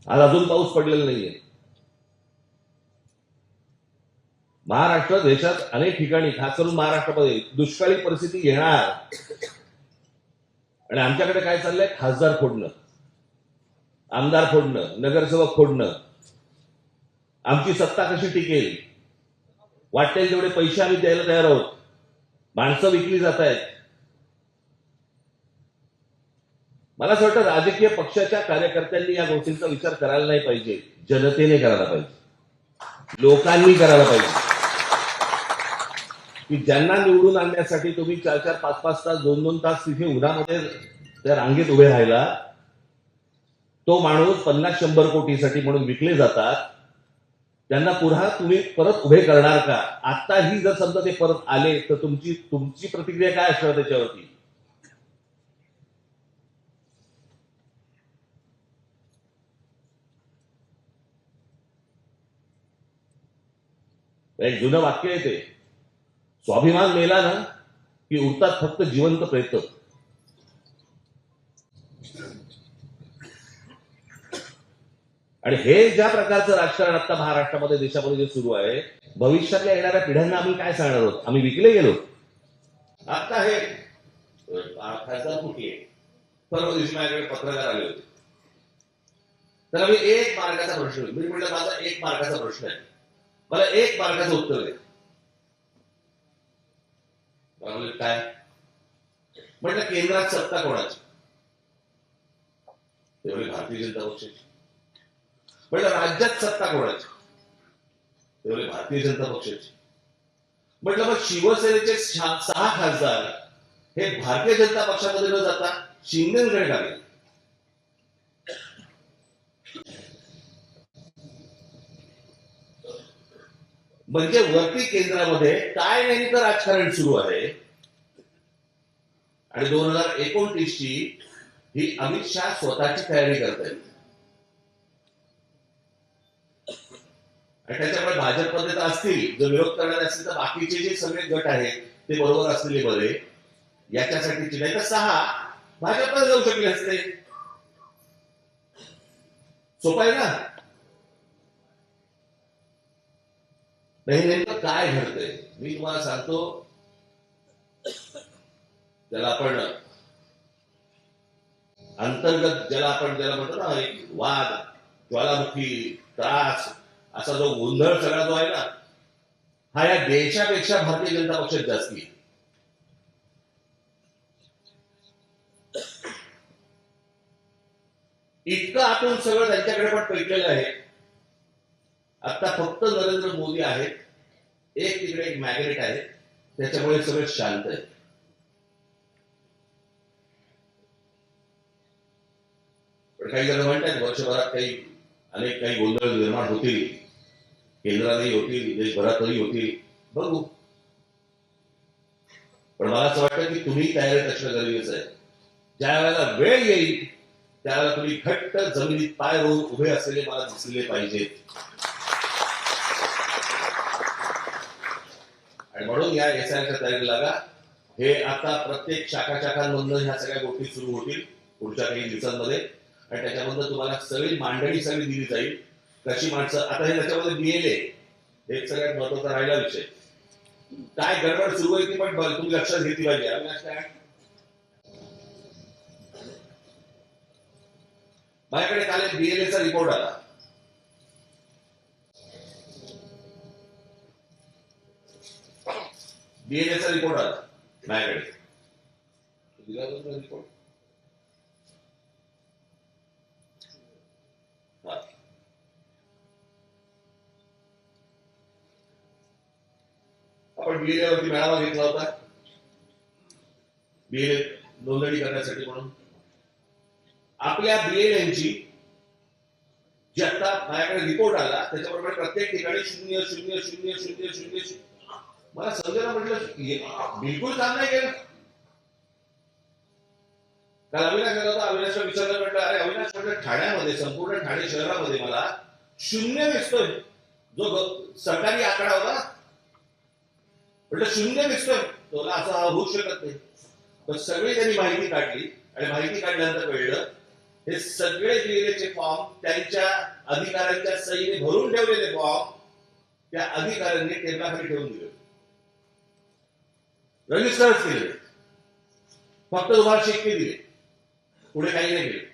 आज अजून पाऊस पडलेला नाहीये. महाराष्ट्र देशात अनेक ठिकाणी, खास करून महाराष्ट्रामध्ये दुष्काळी परिस्थिती येणार. आणि आमच्याकडे काय चाललंय? खासदार फोडणं, आमदार फोडणं, नगरसेवक फोडणं. आमची सत्ता कशी टिकेल, वाटेल तेवढे पैसे आम्ही द्यायला तयार आहोत. माणसं विकली जात आहेत. मला असं वाटतं राजकीय पक्षाच्या कार्यकर्त्यांनी या गोष्टींचा विचार करायला नाही पाहिजे. जनतेने करायला पाहिजे, लोकांनी करायला पाहिजे. की ज्यांना निवडून आणण्यासाठी तुम्ही 4-4, 5-5 तास, 2-2 तास तिथे उन्हामध्ये त्या रांगेत उभे राहिला, तो माणूस 50-100 कोटीसाठी म्हणून विकले जातात. त्यांना पुन्हा तुम्ही परत उभे करणार का? आताही जर समजा ते परत आले तर तुमची प्रतिक्रिया काय असणार त्याच्यावरती? एक जुनं वाक्य आहे ते, स्वाभिमान मेला ना की उरतात फक्त जिवंत प्रेत. आणि हे ज्या प्रकारचं राजकारण आता महाराष्ट्रामध्ये, देशामध्ये जे सुरू आहे, भविष्यातल्या येणाऱ्या पिढ्यांना आम्ही काय सांगणार आहोत? आम्ही विकले गेलो. आता हे खासदार कुठे परवा दिवशी माझ्याकडे पत्रकार आले होते. तर आम्ही 1 मार्काचा प्रश्न, मी म्हटलं माझा 1 मार्काचा प्रश्न आहे, मला 1 मार्काचं उत्तर दे. काय म्हटलं? केंद्रात सत्ता कोणाची? तेवढी भारतीय जनता पक्षाची. म्हटलं राज्यात सत्ता कोणाची? तेवढी भारतीय जनता पक्षाची. म्हटलं मग शिवसेनेचे 6 खासदार हे भारतीय जनता पक्षामध्ये न जाता शिंदेकडे का गेले? म्हणजे वरती केंद्रामध्ये काय नेमकं राजकारण सुरू आहे? आणि 2029ची ही अमित शहा स्वतःची तयारी करतायत. आणि त्याच्यामुळे भाजपमध्ये तर असतील, जर विरोध करणारे असतील तर बाकीचे जे सगळे गट आहेत ते बरोबर असलेले बरे. याच्यासाठीची नाही तर 6 भाजपला जाऊ शकले असते. सोपं आहे ना? नाही, नेमकं काय घडतंय मी तुम्हाला सांगतो. ज्याला आपण अंतर्गत, ज्याला म्हणतो ना, एक वाद, ज्वालामुखी, त्रास, असा जो गोंधळ सगळा जो आहे ना, हा या देशापेक्षा भारतीय जनता पक्षात जास्ती आहे. इतकं आतून सगळं त्यांच्याकडे पण पेटलेलं आहे. आता फक्त नरेंद्र मोदी आहेत, एक तिकडे एक मॅग्नेट आहे, त्याच्यामुळे सगळं शांत आहे. पण काही जण म्हणतात वर्षभरात काही गोंधळ निर्माण होतील, केंद्रातही होतील, देशभरातही होतील, बघू. पण मला असं वाटतं की तुम्ही तयारीत असणं गरजेचं आहे. ज्या वेळेला वेळ येईल त्यावेळेला तुम्ही घट्ट जमिनीत पाय रोवून उभे असलेले मला दिसले पाहिजेत. आणि म्हणून या एसआयच्या तयारीला लागा. हे आता प्रत्येक शाखांमधून ह्या सगळ्या गोष्टी सुरू होतील पुढच्या काही दिवसांमध्ये. आणि त्याच्यामधून तुम्हाला सगळी मांडणी दिली जाईल. कशी माणसं, आता हे त्याच्यामध्ये बीएलए एक सगळ्यात महत्वाचा राहिला विषय. काय गडबड सुरू आहे ती पण तुम्ही लक्षात घेतली पाहिजे. माझ्याकडे काल बीएलएचा रिपोर्ट आला. बीएलएचा रिपोर्ट आला माझ्याकडे. रिपोर्ट आपण बीएलए वरती मेळावा घेतला होता, बीएलए नोंदणी करण्यासाठी. म्हणून आपल्या बीएलएची जी आता माझ्याकडे रिपोर्ट आला त्याच्याबरोबर प्रत्येक ठिकाणी 0-0-0-0-0-0. मला संजयला म्हटलं बिलकुल काम नाही केलं. काल अविनाश गेला होता, अविनाशला विचारलं, म्हटलं अरे अविनाश, म्हटलं ठाण्यामध्ये, संपूर्ण ठाणे शहरामध्ये मला 0 दिसतोय. जो सरकारी आकडा होता म्हटलं 0 दिसतोय, तो असा होऊ शकत नाही. तर सगळी त्यांनी माहिती काढली आणि माहिती काढल्यानंतर कळलं हे सगळे दिलेले फॉर्म त्यांच्या अधिकाऱ्यांच्या सहीने भरून ठेवलेले फॉर्म त्या अधिकाऱ्यांनी टेबलाखाली ठेवून दिले, रजिस्टरच केले, फक्त तुम्हाला शिक्के दिले, पुढे काही नाही केले.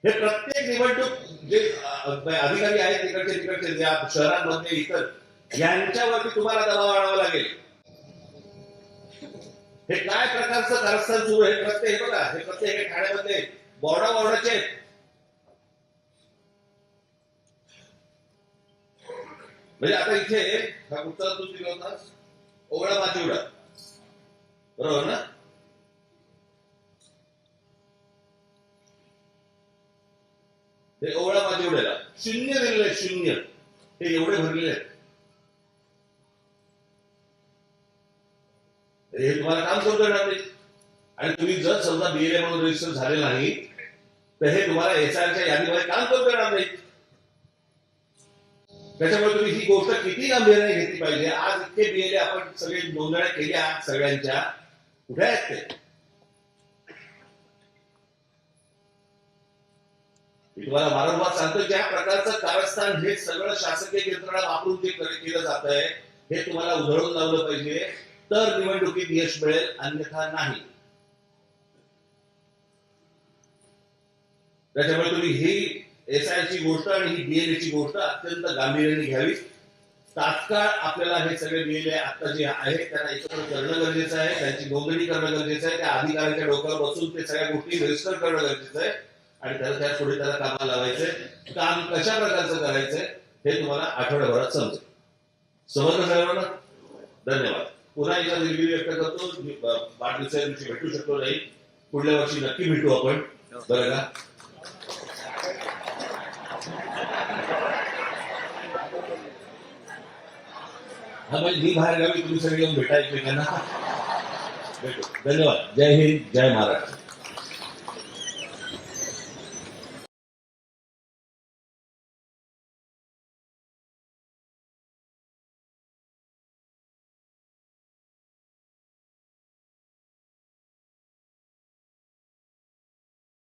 हे प्रत्येक निवडणूक जे अधिकारी आहेत तिकडचे ज्या शहरांमध्ये इतर यांच्यावरती तुम्हाला दबाव आणावा लागेल. हे काय प्रकारचं कारस्थान सुरू आहे प्रत्येक, बघा हे प्रत्येक ठाण्यामध्ये बोर्डाचे आहेत. म्हणजे आता इथे हा कुठचा तू दिला होता ओवळा माचिवडा, बरोबर ना? हे ओवळा माचिवड्याला 0 दिलेलं आहे, 0. हे एवढे भरलेले आहेत. हे तुम्हाला काम करू देणार नाही. आणि तुम्ही जर समजा बीएलए म्हणून रजिस्टर झाले नाही तर हे तुम्हाला एसआयच्या यादीमध्ये काम करू देणार नाही. त्याच्यामुळे तुम्ही ही गोष्ट किती गांभीर्याने घेतली पाहिजे. आज इतके बीएलए आपण सगळे नोंदण्या केल्या सगळ्यांच्या, कुठे आहेत ते? मी तुम्हाला वारंवार सांगतो, ज्या प्रकारचं कारस्थान हे सगळं शासकीय यंत्रणा वापरून जे केलं जात आहे हे तुम्हाला उधळून लावलं पाहिजे, तर निवडणुकीत यश मिळेल, अन्यथा नाही. त्याच्यामुळे तुम्ही ही एसआयची गोष्ट आणि ही बीएलएची गोष्ट अत्यंत गांभीर्याने घ्यावी. तात्काळ आपल्याला हे सगळे बीएलए आता जे आहेत त्यांना एकत्र करणं गरजेचं आहे, त्यांची नोंदणी करणं गरजेचं आहे, त्या अधिकाऱ्यांच्या डोक्यावर बसून ते सगळ्या गोष्टी रजिस्टर करणं गरजेचं आहे आणि त्याला पुढे त्याला कामाला लावायचंय. काम कशा प्रकारचं करायचंय हे तुम्हाला आठवड्याभरात समजेल. समजलं सर्वांना? धन्यवाद. पुन्हा एकदा दिलगिरी व्यक्त करतो, वाढदिवसाच्या दिवशी भेटू शकतो नाही, पुढल्या वर्षी नक्की भेटू आपण, बरं का? हा म्हणजे मी बाहेर गावी, तुम्ही सगळे येऊन भेटा एकमेकांना. भेटू. धन्यवाद. जय हिंद, जय महाराष्ट्र.